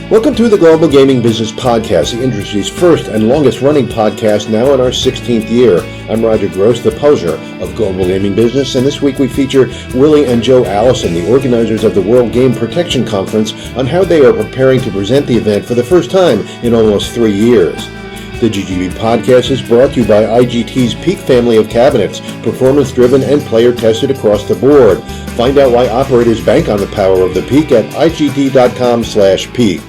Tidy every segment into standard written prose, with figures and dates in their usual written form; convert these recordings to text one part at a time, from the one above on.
Welcome to the Global Gaming Business Podcast, the industry's first and longest running podcast, now in our 16th year. I'm Roger Gross, the publisher of Global Gaming Business, and this week we feature Willy and Jo Allison, the organizers of the World Game Protection Conference, on how they are preparing to present the event for the first time in almost 3 years. The GGB Podcast is brought to you by IGT's Peak family of cabinets, performance-driven and player-tested across the board. Find out why operators bank on the power of the Peak at IGT.com/Peak.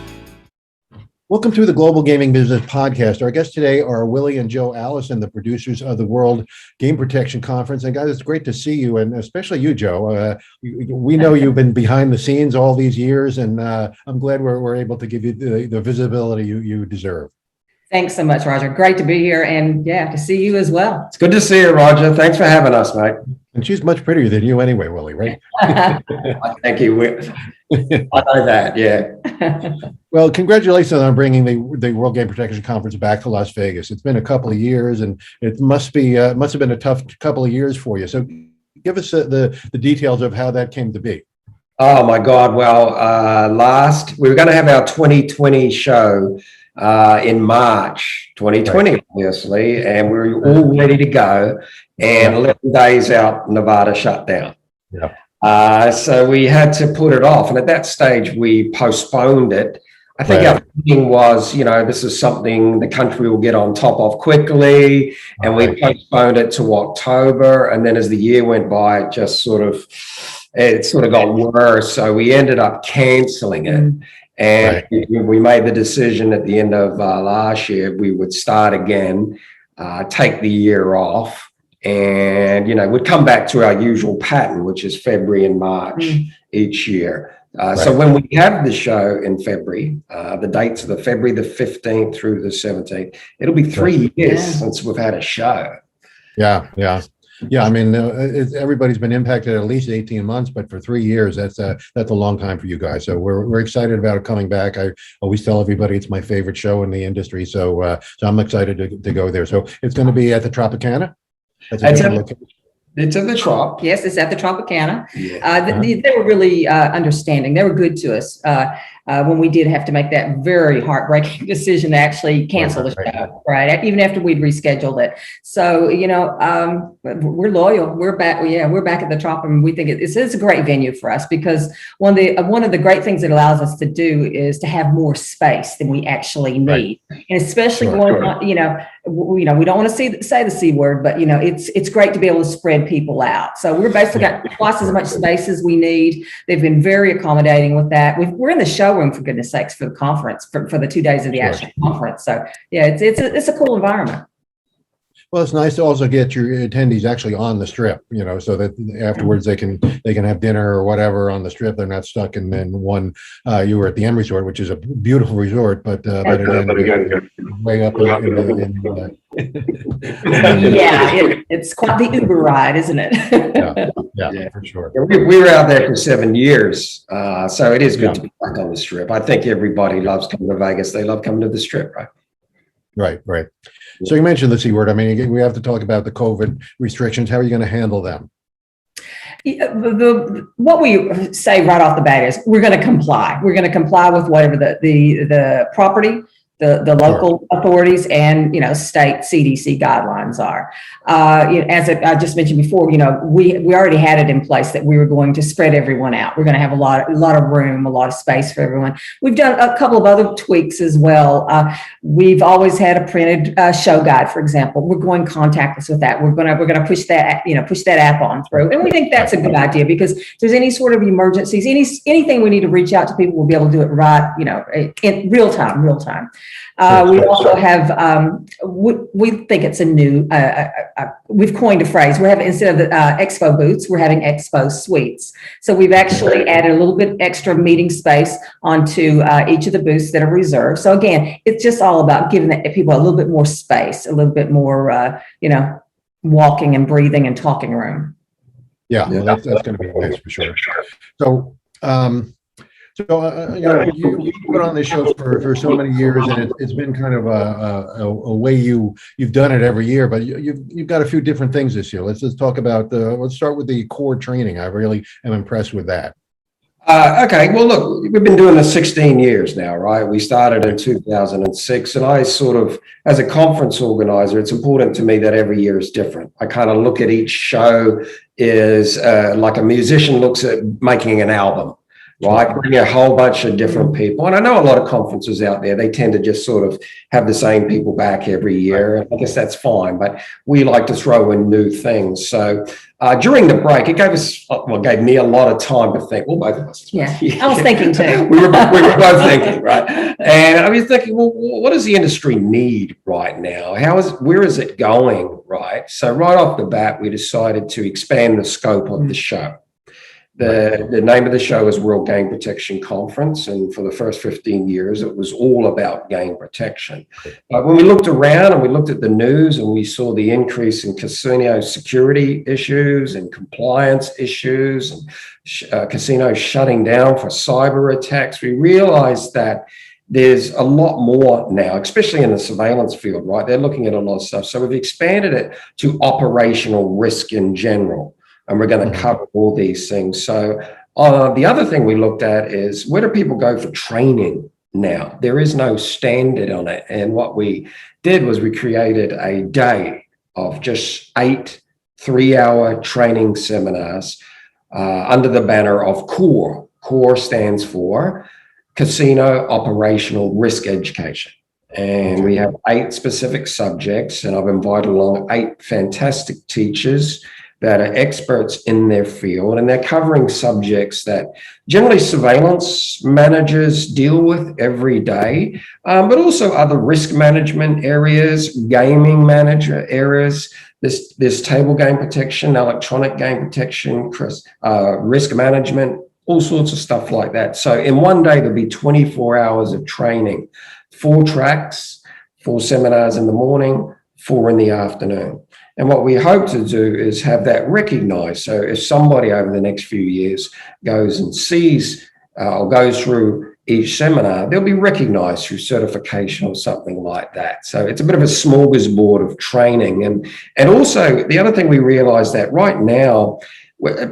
Welcome to the Global Gaming Business Podcast. Our guests today are Willy and Jo Allison, the producers of the World Game Protection Conference. And guys, it's great to see you, and especially you, Jo. We know you've been behind the scenes all these years, and I'm glad we're able to give you the visibility you deserve. Thanks so much, Roger. Great to be here, and to see you as well. It's good to see you, Roger. Thanks for having us, mate. And she's much prettier than you anyway, Willy, right? Thank you. I know that, yeah. Well, congratulations on bringing the World Game Protection Conference back to Las Vegas. It's been a couple of years, and it must have been a tough couple of years for you. So give us the details of how that came to be. Oh, my God. Well, we were going to have our 2020 show in March 2020, right, obviously, and we were all ready to go. And 11 days out, Nevada shut down. Yeah. So we had to put it off. And at that stage, we postponed it. I think our thinking was, this is something the country will get on top of quickly. And we postponed it to October. And then as the year went by, it sort of got worse. So we ended up canceling it. And we made the decision at the end of last year, we would start again, take the year off. And, we'd come back to our usual pattern, which is February and March each year. So when we have the show in February, the dates are February the 15th through the 17th, it'll be 3 years since we've had a show. Yeah. I mean, everybody's been impacted at least 18 months, but for 3 years, that's a long time for you guys. So we're excited about it coming back. I always tell everybody it's my favorite show in the industry. So I'm excited to go there. So it's going to be at the Tropicana. It's at the Trop. Yes, it's at the Tropicana. Yeah. They were really understanding. They were good to us when we did have to make that very heartbreaking decision to actually cancel the show, right? Even after we'd rescheduled it. So, we're loyal. We're back. We're back at the Trop, and we think it's a great venue for us because one of the great things it allows us to do is to have more space than we actually need, and especially going on. We don't want to say the C word, but it's great to be able to spread people out. So we're basically got twice as much space as we need. They've been very accommodating with that. We're in the showroom, for goodness sakes, for the conference for the 2 days of the actual conference. So it's a cool environment. Well, it's nice to also get your attendees actually on the strip, so that afterwards they can have dinner or whatever on the strip. They're not stuck in one. You were at the M Resort, which is a beautiful resort, but again, way up it's quite the Uber ride, isn't it? yeah, for sure. We were out there for 7 years, so it is good to be back on the strip. I think everybody loves coming to Vegas. They love coming to the strip, right? Right. So you mentioned the C word. I mean, we have to talk about the COVID restrictions. How are you going to handle them? What we say right off the bat is we're going to comply. We're going to comply with whatever the property, the local authorities and state CDC guidelines are. As I just mentioned before, we already had it in place that we were going to spread everyone out. We're going to have a lot of room, a lot of space for everyone. We've done a couple of other tweaks as well. We've always had a printed show guide, for example. We're going contactless with that. We're going to push that app on through, and we think that's a good idea because if there's any sort of emergencies, anything we need to reach out to people, we'll be able to do it right, in real time. We also have, we think it's a new, we've coined a phrase. We're having, instead of the expo booths, we're having expo suites. So we've actually added a little bit extra meeting space onto each of the booths that are reserved. So again, it's just all about giving people a little bit more space, a little bit more, walking and breathing and talking room. Yeah, well, that's going to be nice for sure. So, you put on this show for so many years, and it's been kind of a way you've done it every year. But you've got a few different things this year. Let's just talk about let's start with the core training. I really am impressed with that. Okay, well, look, we've been doing this 16 years now, right? We started in 2006, and I sort of, as a conference organizer, it's important to me that every year is different. I kind of look at each show is like a musician looks at making an album, right? Bring a whole bunch of different people. And I know a lot of conferences out there, they tend to just sort of have the same people back every year. And I guess that's fine, but we like to throw in new things. So during the break, it gave me a lot of time to think. Well, both of us. Yeah, I was thinking too. we were both thinking, right? And I was thinking, well, what does the industry need right now? Where is it going, right? So right off the bat, we decided to expand the scope of the show. The name of the show is World Game Protection Conference, and for the first 15 years, it was all about game protection. But when we looked around and we looked at the news and we saw the increase in casino security issues and compliance issues and casinos shutting down for cyber attacks, we realized that there's a lot more now, especially in the surveillance field, right? They're looking at a lot of stuff. So we've expanded it to operational risk in general. And we're going to cover all these things. So the other thing we looked at is, where do people go for training now? There is no standard on it. And what we did was we created a day of just 8 3-hour training seminars under the banner of CORE. CORE stands for Casino Operational Risk Education. And we have 8 specific subjects, and I've invited along 8 fantastic teachers that are experts in their field, and they're covering subjects that generally surveillance managers deal with every day, but also other risk management areas, gaming manager areas, this table game protection, electronic game protection, risk management, all sorts of stuff like that. So in one day, there'll be 24 hours of training, 4 tracks, 4 seminars in the morning, 4 in the afternoon. And what we hope to do is have that recognized. So if somebody over the next few years goes and sees or goes through each seminar, they'll be recognized through certification or something like that. So it's a bit of a smorgasbord of training. And also the other thing we realize that right now,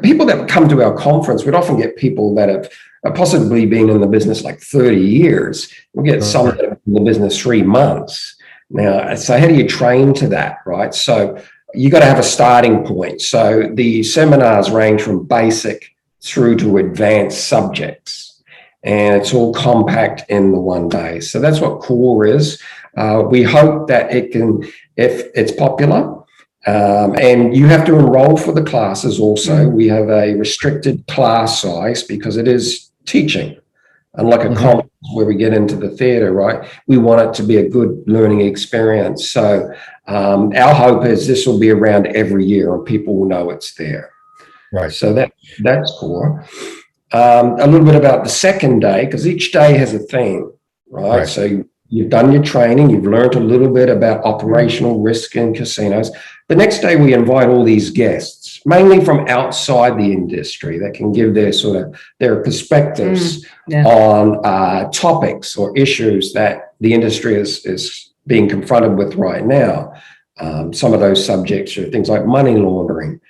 people that come to our conference, we'd often get people that have possibly been in the business like 30 years. We'll get some that have been in the business 3 months. Now, so how do you train to that, right? So you got to have a starting point. So the seminars range from basic through to advanced subjects, and it's all compact in the one day. So that's what CORE is. We hope that it can, if it's popular, and you have to enroll for the classes also. We have a restricted class size because it is teaching. Unlike a conference where we get into the theater, right? We want it to be a good learning experience. So our hope is this will be around every year and people will know it's there. Right. So that's CORE. A little bit about the second day, because each day has a theme, right? So you've done your training, you've learned a little bit about operational risk in casinos. The next day we invite all these guests, mainly from outside the industry, that can give their perspectives on topics or issues that the industry is being confronted with right now. Some of those subjects are things like money laundering,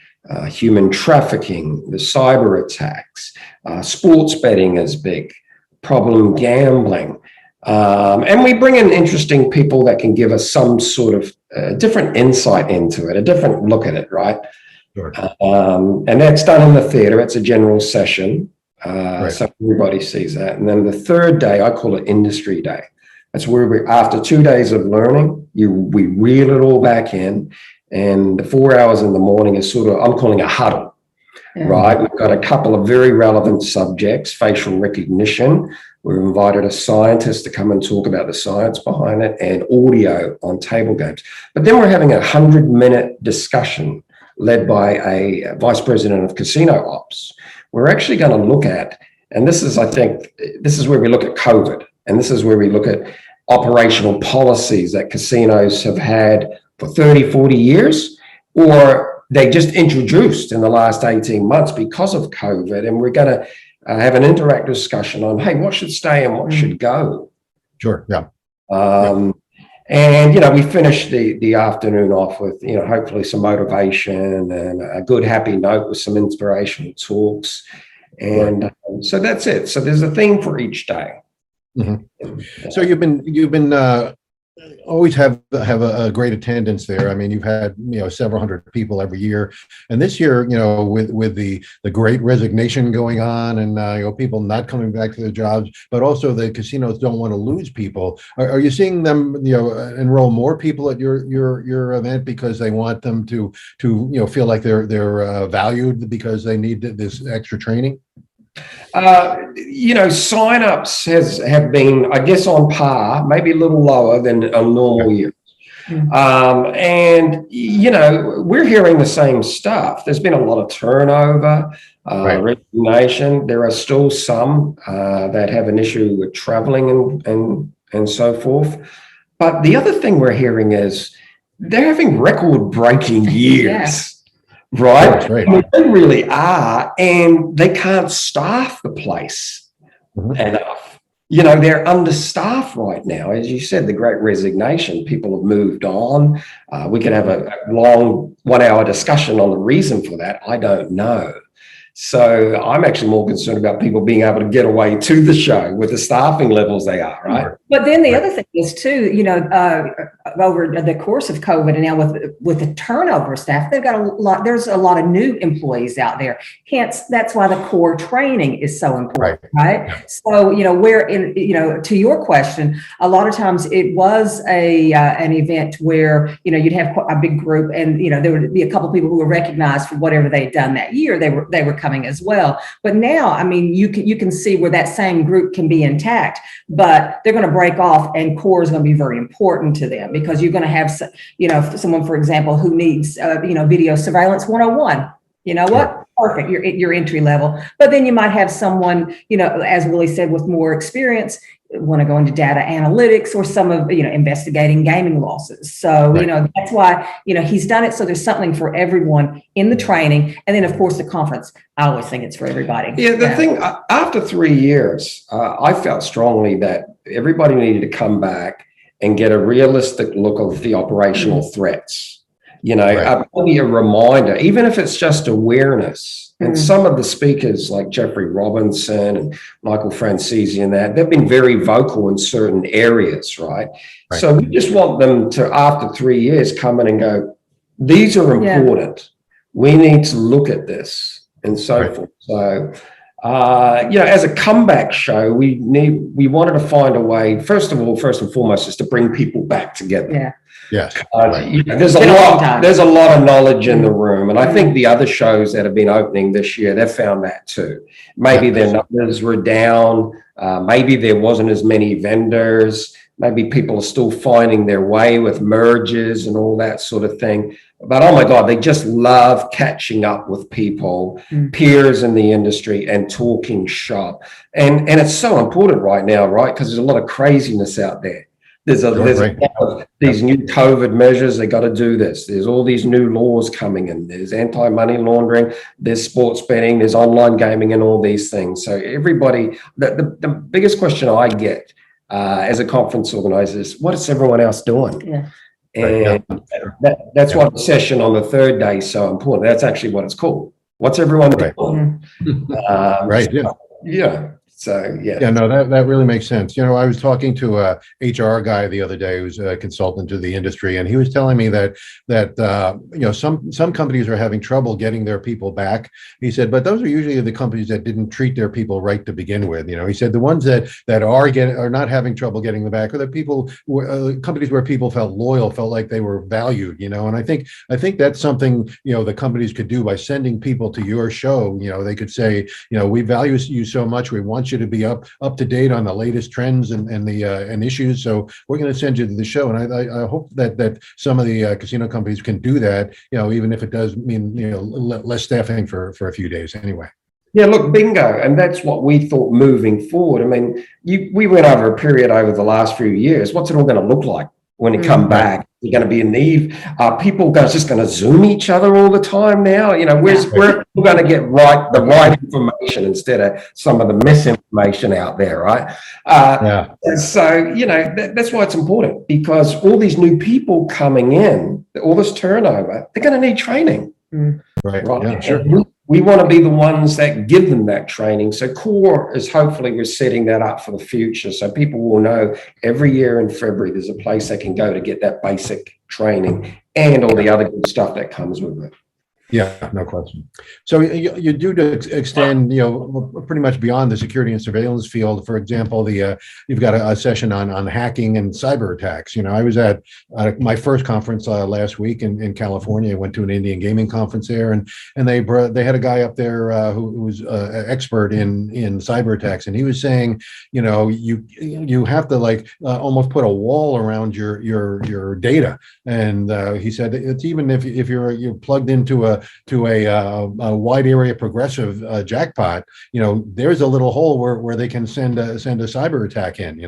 human trafficking, the cyber attacks, sports betting is big, problem gambling. And we bring in interesting people that can give us some sort of different insight into it, a different look at it, right? Sure. And that's done in the theater. It's a general session. So everybody sees that. And then the third day, I call it Industry Day. That's where after 2 days of learning, we reel it all back in. And the 4 hours in the morning is I'm calling a huddle, right? We've got a couple of very relevant subjects, facial recognition. We've invited a scientist to come and talk about the science behind it, and audio on table games. But then we're having a 100-minute discussion led by a vice president of casino ops. We're actually going to look at, and this is where we look at COVID, and this is where we look at operational policies that casinos have had for 30, 40 years, or they just introduced in the last 18 months because of COVID. And we're going to have an interactive discussion on, hey, what should stay and what should go? Sure, yeah. And, we finished the afternoon off with, hopefully some motivation and a good, happy note with some inspirational talks. And so that's it. So there's a theme for each day. Mm-hmm. So you've been always have a great attendance there. I mean, you've had several hundred people every year, and this year, with the Great Resignation going on, and people not coming back to their jobs, but also the casinos don't want to lose people. Are you seeing them enroll more people at your event because they want them to feel like they're valued because they need this extra training? Sign-ups have been, I guess, on par, maybe a little lower than a normal year. And we're hearing the same stuff. There's been a lot of turnover, resignation. There are still some that have an issue with traveling and so forth. But the other thing we're hearing is they're having record-breaking years. Right? That's right. I mean, they really are, and they can't staff the place enough. They're understaffed right now. As you said, the Great Resignation, people have moved on. We could have a long 1-hour discussion on the reason for that. I don't know. So I'm actually more concerned about people being able to get away to the show with the staffing levels they are, right? But then the other thing is too, over the course of COVID and now with the turnover of staff, there's a lot of new employees out there. Hence, that's why the core training is so important, right? So, to your question, a lot of times it was an event where, you'd have a big group and, there would be a couple of people who were recognized for whatever they'd done that year. They were coming as well. But now, I mean, you can see where that same group can be intact, but they're going to break off, and core is going to be very important to them because you're going to have, someone, for example, who needs, video surveillance 101. You know what? Perfect. Your entry level. But then you might have someone, as Willie said, with more experience, want to go into data analytics or some of, investigating gaming losses. So, that's why, he's done it. So there's something for everyone in the training. And then, of course, the conference, I always think it's for everybody. Yeah, the thing, after 3 years, I felt strongly that everybody needed to come back and get a realistic look of the operational threats. Probably a reminder, even if it's just awareness. And some of the speakers like Jeffrey Robinson and Michael Francesi and they've been very vocal in certain areas, right? So we just want them to, after 3 years, come in and go, these are important. We need to look at this and so forth. So, as a comeback show, we wanted to find a way, first and foremost, is to bring people back together. Yeah. Yes. There's a lot of knowledge in the room. And I think the other shows that have been opening this year, they've found that too. Maybe their numbers were down. Maybe there wasn't as many vendors. Maybe people are still finding their way with mergers and all that sort of thing. But oh my God, they just love catching up with people, peers in the industry, and talking shop. And it's so important right now, right? Because there's a lot of craziness out there. There's a lot of these new COVID measures. They got to do this. There's all these new laws coming in. There's anti-money laundering. There's sports betting. There's online gaming and all these things. So everybody, the biggest question I get as a conference organizer is, what is everyone else doing? Yeah. And that's why the session on the third day is so important. That's actually what it's called. What's everyone doing? So, yeah. Yeah, no, that really makes sense. I was talking to a HR guy the other day who's a consultant to the industry, and he was telling me that some companies are having trouble getting their people back. He said, but those are usually the companies that didn't treat their people right to begin with. He said the ones that are not having trouble getting them back are the people, companies where people felt loyal, felt like they were valued. And I think that's something the companies could do by sending people to your show. They could say, we value you so much, we want you to be up to date on the latest trends and issues. So we're going to send you to the show. And I hope that some of the casino companies can do that, even if it does mean, less staffing for a few days anyway. Yeah, look, bingo. And that's what we thought moving forward. I mean, we went over a period over the last few years. What's it all going to look like when you come back? You're going to be in need. People just going to Zoom each other all the time now? We're going to get the right information instead of some of the misinformation out there, right? So, that's why it's important, because all these new people coming in, all this turnover, they're going to need training. Right. Right. Yeah, sure. we want to be the ones that give them that training. So core is hopefully we're setting that up for the future. So people will know every year in February, there's a place they can go to get that basic training and all the other good stuff that comes with it. Yeah, no question. So you do to extend, pretty much beyond the security and surveillance field. For example, you've got a session on hacking and cyber attacks. I was at my first conference last week in California. I went to an Indian gaming conference there, and they had a guy up there who was expert in cyber attacks, and he was saying, you have to almost put a wall around your data, and he said it's even if you're plugged into a wide area progressive jackpot, there's a little hole where they can send a cyber attack in,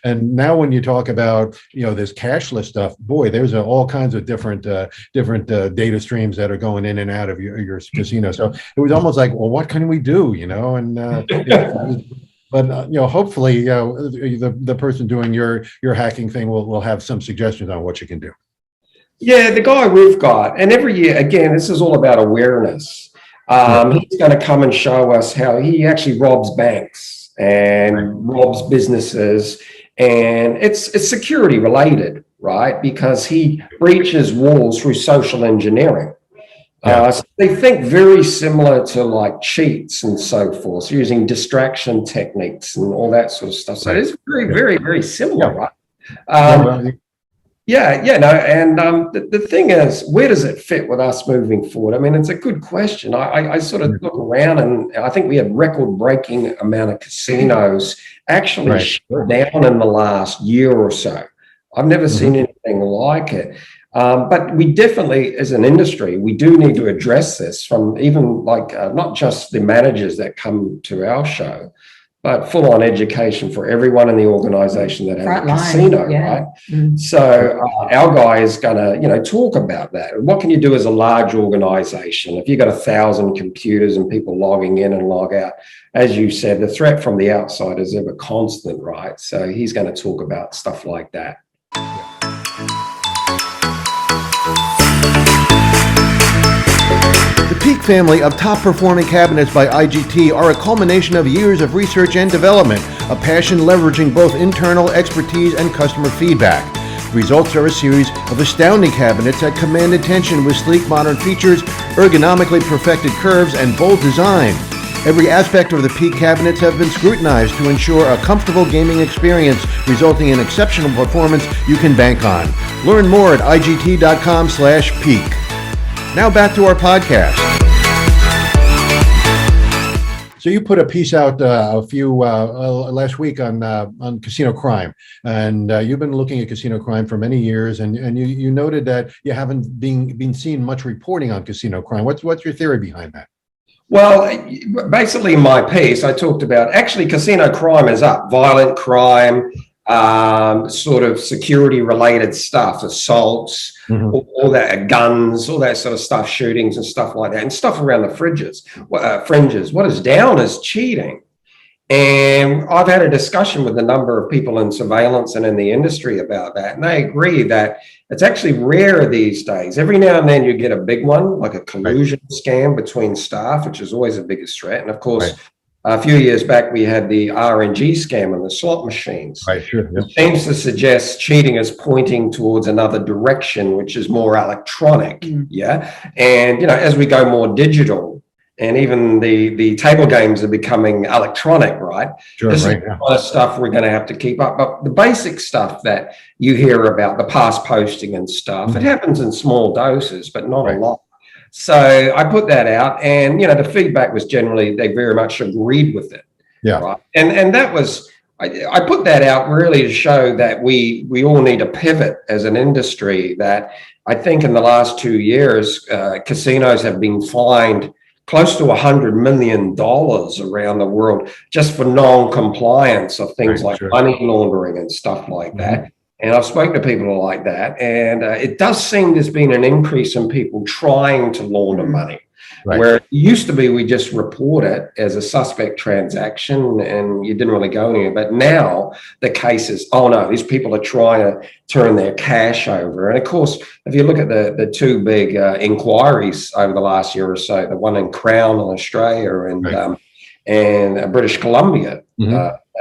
and now when you talk about this cashless stuff, boy, there's all kinds of different data streams that are going in and out of your casino. So it was almost like, well, what can we do, But hopefully, the person doing your hacking thing will have some suggestions on what you can do. Yeah, the guy we've got, and every year, again, this is all about awareness. He's going to come and show us how he actually robs banks and robs businesses, and it's security related, right? Because he breaches walls through social engineering. So they think very similar to like cheats and so forth, so using distraction techniques and all that sort of stuff. So it's very, very, very similar, right? The thing is, where does it fit with us moving forward? I mean, it's a good question. I sort of look around, and I think we had record-breaking amount of casinos actually shut down in the last year or so. I've never seen anything like it. But we definitely, as an industry, we do need to address this from even not just the managers that come to our show, but full-on education for everyone in the organization that has a casino, right? Mm-hmm. So our guy is going to, talk about that. What can you do as a large organization? If you've got 1,000 computers and people logging in and log out, as you said, the threat from the outside is ever constant, right? So he's going to talk about stuff like that. The Peak family of top-performing cabinets by IGT are a culmination of years of research and development, a passion leveraging both internal expertise and customer feedback. The results are a series of astounding cabinets that command attention with sleek modern features, ergonomically perfected curves, and bold design. Every aspect of the Peak cabinets have been scrutinized to ensure a comfortable gaming experience, resulting in exceptional performance you can bank on. Learn more at IGT.com/peak. Now back to our podcast. So you put a piece out last week on casino crime, and you've been looking at casino crime for many years, and you noted that you haven't been seeing much reporting on casino crime. What's your theory behind that? Well, basically in my piece, I talked about actually casino crime is up, violent crime, sort of security related stuff, assaults, all that, guns, all that sort of stuff, shootings and stuff like that, and stuff around the fringes. What is down is cheating. And I've had a discussion with a number of people in surveillance and in the industry about that, and they agree that it's actually rare these days. Every now and then you get a big one, like a collusion scam between staff, which is always the biggest threat. And of course, a few years back, we had the RNG scam on the slot machines. Right, sure. Yep. It seems to suggest cheating is pointing towards another direction, which is more electronic. And, as we go more digital, and even the table games are becoming electronic, right? Sure, this is a lot of stuff we're going to have to keep up. But the basic stuff that you hear about, the past posting and stuff, it happens in small doses, but not a lot. So I put that out, and the feedback was generally they very much agreed with it. Yeah. Right. And that was I put that out really to show that we all need to pivot as an industry. That I think in the last 2 years, casinos have been fined close to $100 million around the world just for non-compliance of things like money laundering and stuff like that. And I've spoken to people like that, and it does seem there's been an increase in people trying to launder money. Right. Where it used to be we just report it as a suspect transaction and you didn't really go anywhere. But now the case is, oh no, these people are trying to turn their cash over. And of course, if you look at the two big inquiries over the last year or so, the one in Crown in Australia and British Columbia,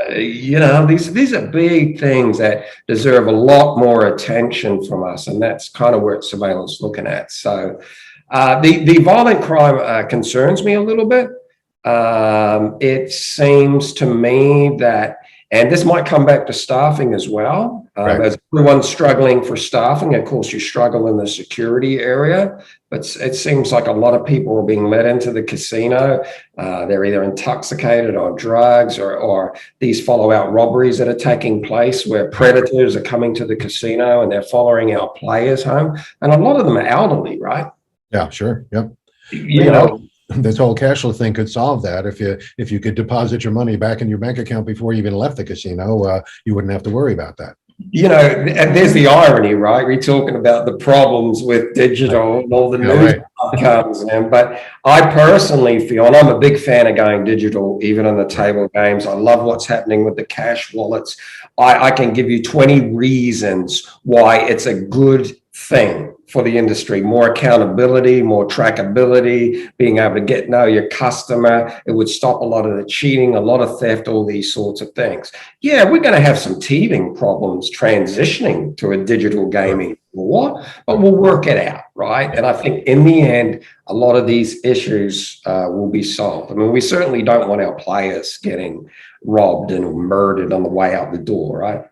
these are big things that deserve a lot more attention from us. And that's kind of where surveillance is looking at. So the violent crime concerns me a little bit. It seems to me that, and this might come back to staffing as well, as everyone's struggling for staffing. Of course, you struggle in the security area, but it seems like a lot of people are being led into the casino. They're either intoxicated or drugs, or these follow-out robberies that are taking place where predators are coming to the casino and they're following our players home. And a lot of them are elderly, right? Yeah, sure. Yep. You know, this whole cashless thing could solve that. If you could deposit your money back in your bank account before you even left the casino, you wouldn't have to worry about that. You know, and there's the irony, right? We're talking about the problems with digital and all the new outcomes. But I personally feel, and I'm a big fan of going digital, even on the table games. I love what's happening with the cash wallets. I can give you 20 reasons why it's a good thing for the industry. More accountability, more trackability, being able to know your customer. It would stop a lot of the cheating, a lot of theft, all these sorts of things. Yeah, we're going to have some teething problems transitioning to a digital gaming floor, but we'll work it out, right? And I think in the end, a lot of these issues will be solved. I mean, we certainly don't want our players getting robbed and murdered on the way out the door, right?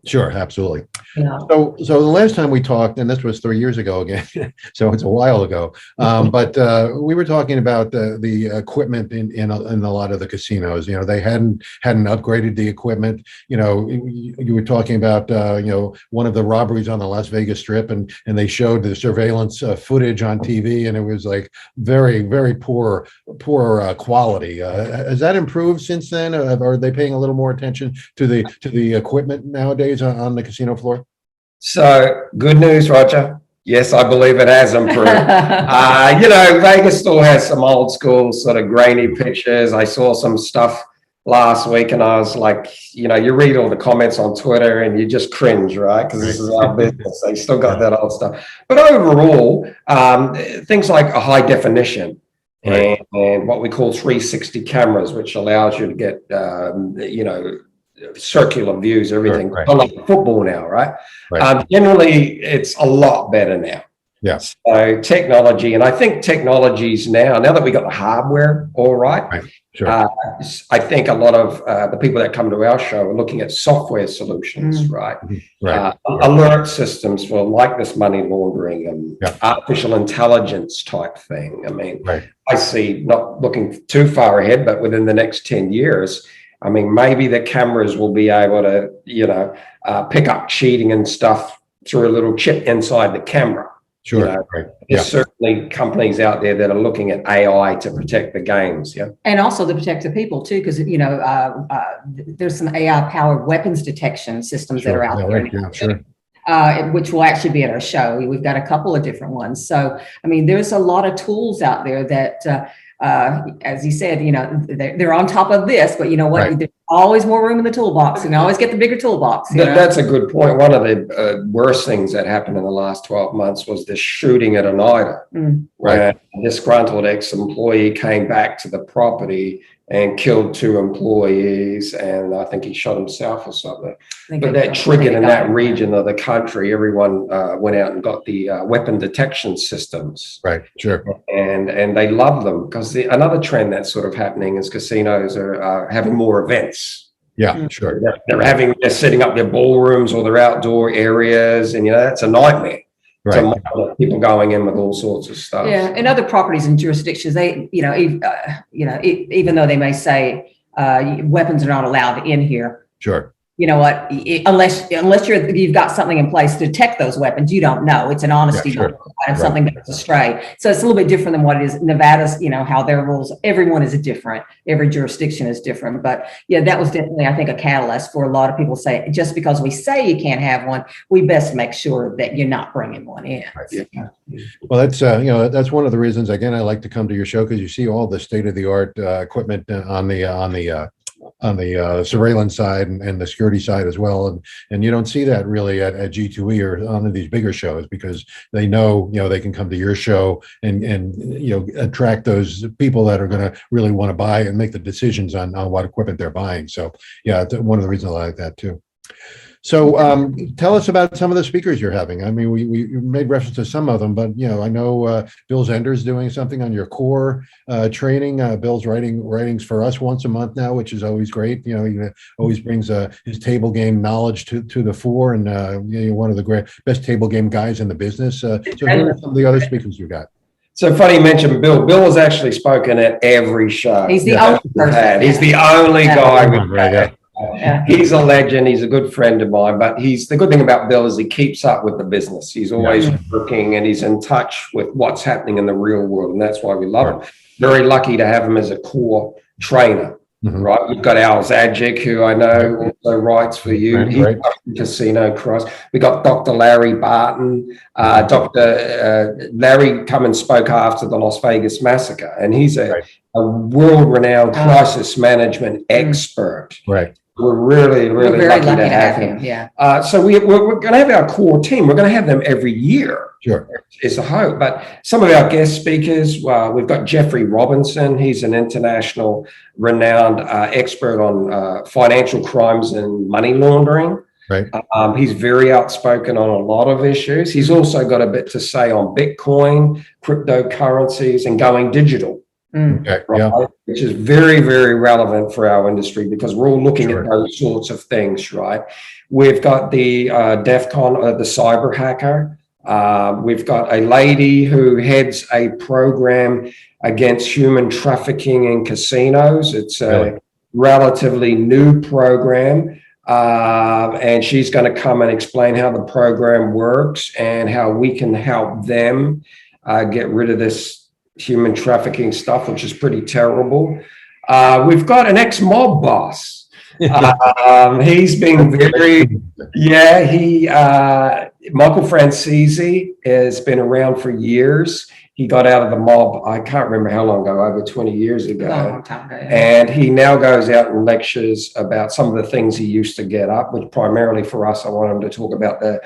Sure, absolutely. Yeah. So the last time we talked, and this was 3 years ago again, so it's a while ago, but we were talking about the equipment in a lot of the casinos. You know, they hadn't upgraded the equipment. You know, you were talking about one of the robberies on the Las Vegas Strip, and they showed the surveillance footage on TV, and it was like very, very poor quality. Has that improved since then? Are they paying a little more attention to the equipment nowadays on the casino floor? So good news, Roger. Yes, I believe it has improved. Vegas still has some old school sort of grainy pictures. I saw some stuff last week and I was like, you read all the comments on Twitter and you just cringe, right? Because this is our business. They still got that old stuff. But overall, things like a high definition and what we call 360 cameras, which allows you to get, circular views, everything. Like football now, right? Generally, it's a lot better now. Yes. So technology, and I think technologies now that we got the hardware all right. Sure. I think a lot of the people that come to our show are looking at software solutions, right? Alert systems for like this money laundering and artificial intelligence type thing. I mean, I see, not looking too far ahead, but within the next 10 years, I mean, maybe the cameras will be able to, pick up cheating and stuff through a little chip inside the camera. Sure. There's certainly companies out there that are looking at AI to protect the games. Yeah. And also to protect the people too, because, there's some AI-powered weapons detection systems that are out there. Which will actually be at our show. We've got a couple of different ones. So, I mean, there's a lot of tools out there that, as you said, they're on top of this, but you know what? There's always more room in the toolbox, and always get the bigger toolbox. That's a good point. One of the worst things that happened in the last 12 months was the shooting at Oneida, where a disgruntled ex-employee came back to the property and killed 2 employees, and I think he shot himself or something. But that triggered in that region of the country, everyone went out and got the weapon detection systems. Right, sure. And they love them because another trend that's sort of happening is casinos are having more events. Yeah, sure. They're setting up their ballrooms or their outdoor areas, and that's a nightmare. People going in with all sorts of stuff. Yeah, and other properties and jurisdictions, they, even though they may say weapons are not allowed in here. Sure. you know what, unless you've got something in place to detect those weapons, you don't know. It's an honesty if something goes astray. So it's a little bit different than what it is. Nevada's, how their rules, everyone is different. Every jurisdiction is different. But yeah, that was definitely, I think, a catalyst for a lot of people say, just because we say you can't have one, we best make sure that you're not bringing one in. Right. Yeah. Well, that's one of the reasons, again, I like to come to your show, because you see all the state-of-the-art equipment on the surveillance side and the security side as well, and you don't see that really at G2E or on these bigger shows, because they know they can come to your show and attract those people that are going to really want to buy and make the decisions on what equipment they're buying. So yeah, it's one of the reasons I like that too. So tell us about some of the speakers you're having. I mean, we made reference to some of them, but I know Bill Zender's doing something on your core training. Bill's writings for us once a month now, which is always great. He always brings his table game knowledge to the fore, and you're one of the best table game guys in the business. So who are some of the other speakers you got? So funny you mentioned Bill. Bill has actually spoken at every show. He's the only person. He's the only guy we've had. Yeah. He's a legend. He's a good friend of mine, but the good thing about Bill is he keeps up with the business. He's always working, and he's in touch with what's happening in the real world, and that's why we love him. Very lucky to have him as a core trainer. Right, we've got Al Zajic, who I know also writes for you. He's up in Casino Cross. We got Dr. Larry Barton. Dr. Larry come and spoke after the Las Vegas massacre, and he's a world-renowned crisis management expert. Right. We're really very lucky to have him. Yeah. So we're going to have our core team. We're going to have them every year. Sure. Is the hope. But some of our guest speakers, we've got Jeffrey Robinson. He's an international renowned expert on financial crimes and money laundering. Right. He's very outspoken on a lot of issues. He's also got a bit to say on Bitcoin, cryptocurrencies, and going digital. Okay. Right? Yeah. Which is very, very relevant for our industry, because we're all looking at those sorts of things, right? We've got the DEF CON, the cyber hacker. We've got a lady who heads a program against human trafficking in casinos. It's a relatively new program, and she's going to come and explain how the program works and how we can help them get rid of this human trafficking stuff, which is pretty terrible. We've got an ex-mob boss. He's been Michael Francesi has been around for years. He got out of the mob, I can't remember how long ago, over 20 years ago. Long time ago, yeah. And he now goes out and lectures about some of the things he used to get up, which primarily for us, I want him to talk about the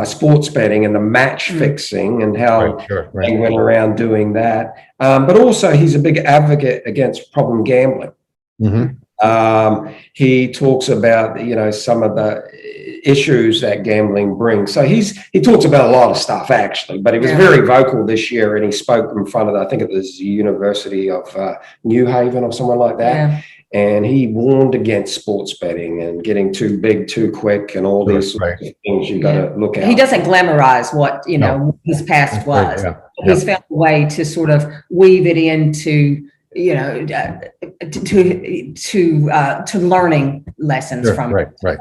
sports betting and the match fixing and how he went around doing that. But also he's a big advocate against problem gambling. He talks about, some of the issues that gambling brings. So he talks about a lot of stuff, actually, but he was very vocal this year, and he spoke in front of, I think it was the University of New Haven or somewhere like that. Yeah. And he warned against sports betting and getting too big too quick and all these sorts of things you got to look at. He doesn't glamorize what, his past was. He's found a way to sort of weave it into, to learning lessons from right. So,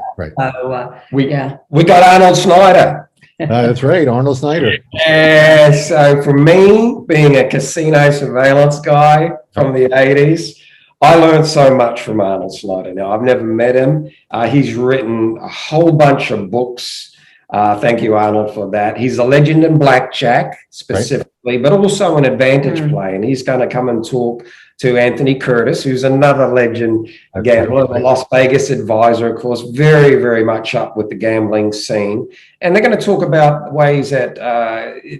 we got Arnold Schneider. That's right, Arnold Schneider. Yeah, so for me, being a casino surveillance guy from the 80s, I learned so much from Arnold Schneider. Now, I've never met him. He's written a whole bunch of books. Thank you, Arnold, for that. He's a legend in Blackjack, specifically, but also an advantage play. And he's going to come and talk to Anthony Curtis, who's another legend gambler, the Las Vegas advisor, of course, very, very much up with the gambling scene. And they're going to talk about ways that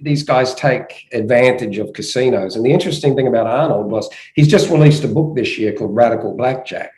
these guys take advantage of casinos. And the interesting thing about Arnold was he's just released a book this year called Radical Blackjack.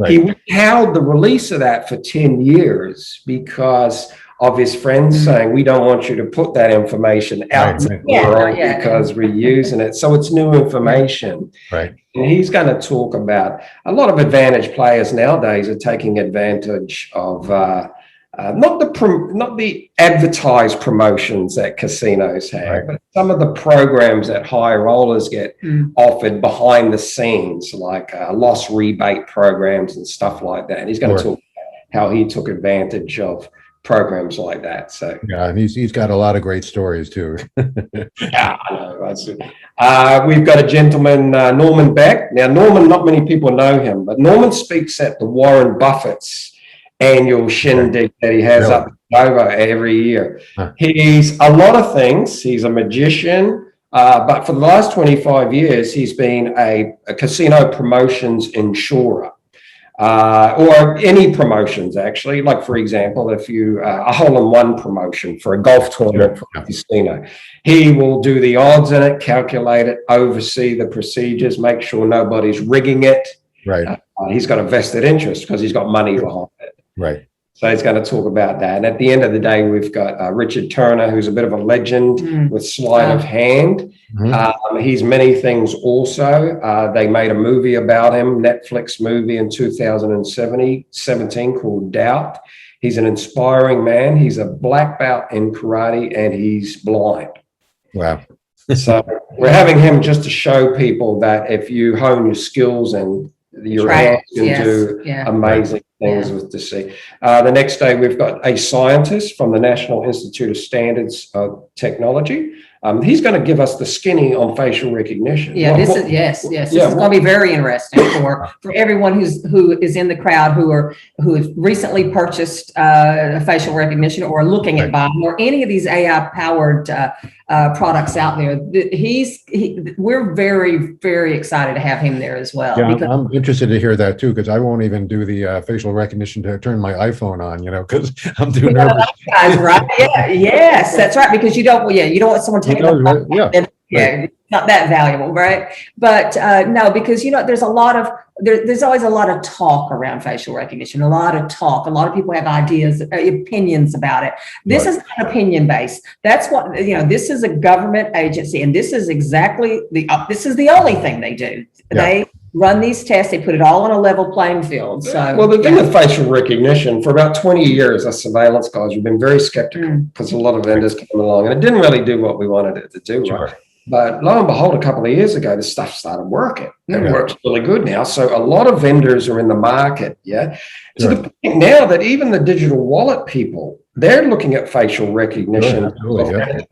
He held the release of that for 10 years because of his friends saying, we don't want you to put that information out in the world because we're using it. So it's new information. Right. And he's going to talk about a lot of advantage players nowadays are taking advantage of not the advertised promotions that casinos have, but some of the programs that high rollers get offered behind the scenes, like loss rebate programs and stuff like that. And he's going to talk how he took advantage of programs like that. So yeah, and he's got a lot of great stories too. yeah, I know. We've got a gentleman, Norman Beck. Now, Norman, not many people know him, but Norman speaks at the Warren Buffett's annual shindig that he has up over every year. He's a lot of things. He's a magician, but for the last 25 years, he's been a casino promotions insurer. Or any promotions, actually. Like, for example, if you a hole-in-one promotion for a golf tournament for a casino, he will do the odds in it, calculate it, oversee the procedures, make sure nobody's rigging it. Right. He's got a vested interest because he's got money behind it. Right. So he's going to talk about that. And at the end of the day, we've got Richard Turner, who's a bit of a legend with sleight of hand. He's many things also. They made a movie about him, Netflix movie in 2017 called Doubt. He's an inspiring man. He's a black belt in karate and he's blind. Wow. So we're having him just to show people that if you hone your skills and your hands can do amazing things with deceit. The next day, we've got a scientist from the National Institute of Standards of Technology. He's going to give us the skinny on facial recognition. Yeah, this is going to be very interesting for everyone who is in the crowd who have recently purchased facial recognition or looking at buying or any of these AI powered products out there. We're very, very excited to have him there as well. Yeah, I'm interested to hear that too, because I won't even do the facial recognition to turn my iPhone on, because I'm too nervous. Guys, right? Yeah, yes, that's right. Because you don't want someone taking it's not that valuable, right? But no, because there's there's always a lot of talk around facial recognition, a lot of people have ideas, opinions about it. This is not opinion based. That's what, this is a government agency, and this is exactly this is the only thing they do. They run these tests, they put it all on a level playing field. So, well, the thing with facial recognition, for about 20 years, as surveillance guys, we've been very skeptical because a lot of vendors came along and it didn't really do what we wanted it to do. Right? But lo and behold, a couple of years ago, this stuff started working. It works really good now. So a lot of vendors are in the market, to the point now that even the digital wallet people, they're looking at facial recognition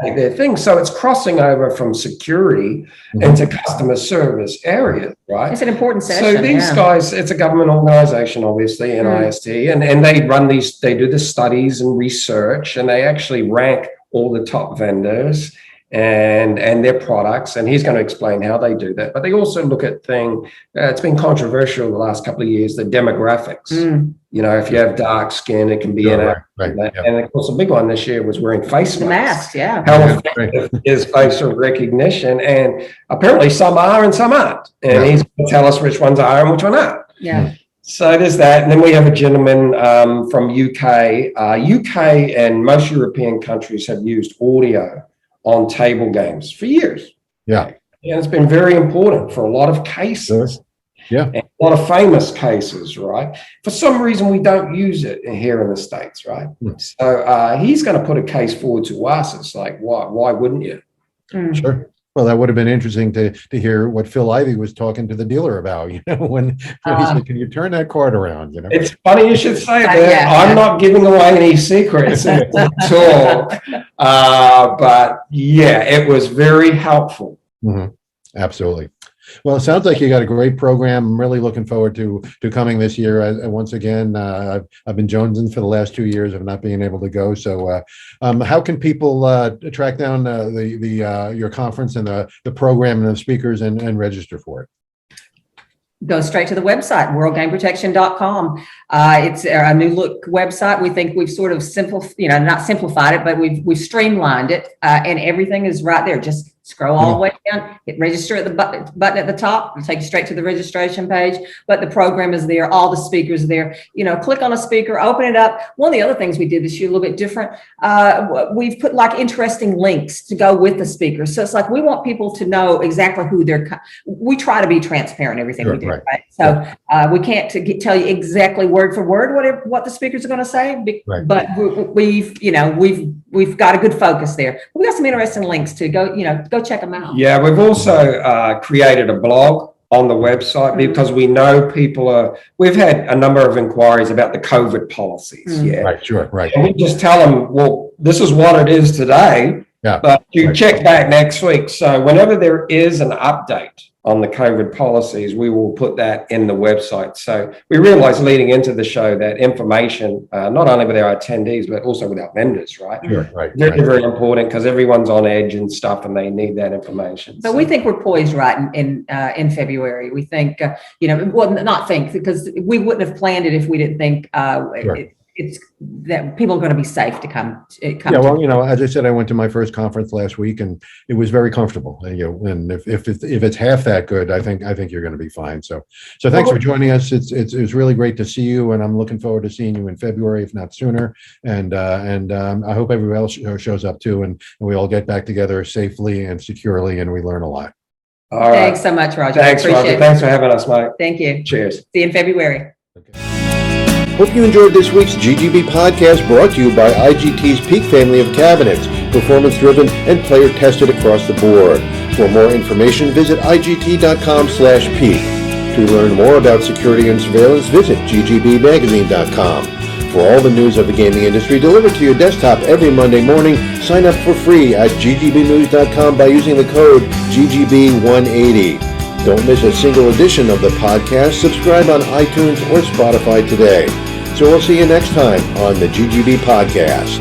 their thing. So it's crossing over from security into customer service areas, right? It's an important section. So these guys, it's a government organization, obviously, NIST, and they run they do the studies and research, and they actually rank all the top vendors and their products, and he's going to explain how they do that. But they also look at it's been controversial the last couple of years, the demographics. If you have dark skin, it can be And of course, the big one this year was wearing face masks. How effective is facial recognition? And apparently some are and some aren't. And he's going to tell us which ones are and which ones aren't. So there's that. And then we have a gentleman from UK. UK and most European countries have used audio on table games for years. And it's been very important for a lot of cases. And a lot of famous cases, right? For some reason, we don't use it here in the States, right? So he's going to put a case forward to us. It's like, why wouldn't you? Sure. Well, that would have been interesting to hear what Phil Ivey was talking to the dealer about, when he said, can you turn that card around? It's funny you should say that. I'm not giving away any secrets at all. But it was very helpful. Absolutely. Well, it sounds like you got a great program. I'm really looking forward to coming this year. And once again, I've been jonesing for the last 2 years of not being able to go. So how can people track down your conference and the program and the speakers and register for it? Go straight to the website, worldgameprotection.com. It's a new look website. We think we've sort of not simplified it, but we've streamlined it, and everything is right there. Just scroll all the way down, hit register at the button at the top. It'll take you straight to the registration page, but the program is there. All the speakers are there. Click on a speaker, open it up. One of the other things we did this year, a little bit different, we've put like interesting links to go with the speaker. So it's like we want people to know exactly who we try to be transparent in everything we do, right? So we can't tell you exactly word for word what the speakers are going to say, but we've got a good focus there. We got some interesting links to go check them out. Yeah, we've also created a blog on the website because we know we've had a number of inquiries about the COVID policies. Yeah. Right. Sure. Right. And we just tell them, well, this is what it is today, but you check back next week. So whenever there is an update on the COVID policies, we will put that in the website. So we realized leading into the show that information, not only with our attendees, but also with our vendors, right? Sure, right. Very important because everyone's on edge and stuff and they need that information. So we think we're poised right in February. We think, not think, because we wouldn't have planned it if we didn't think it's that people are going to be safe to come. Well, as I said, I went to my first conference last week, and it was very comfortable. And if it's half that good, I think you're going to be fine. So thanks for joining us. It's really great to see you, and I'm looking forward to seeing you in February, if not sooner. And I hope everybody else shows up too, and we all get back together safely and securely, and we learn a lot. All right. Thanks so much, Roger. Thanks, Roger. Thanks for having us, Mike. Thank you. Cheers. See you in February. Okay. Hope you enjoyed this week's GGB podcast, brought to you by IGT's Peak family of cabinets, performance-driven and player-tested across the board. For more information, visit IGT.com/peak. To learn more about security and surveillance, visit GGBmagazine.com. For all the news of the gaming industry delivered to your desktop every Monday morning, sign up for free at GGBnews.com by using the code GGB180. Don't miss a single edition of the podcast. Subscribe on iTunes or Spotify today. So we'll see you next time on the GGB Podcast.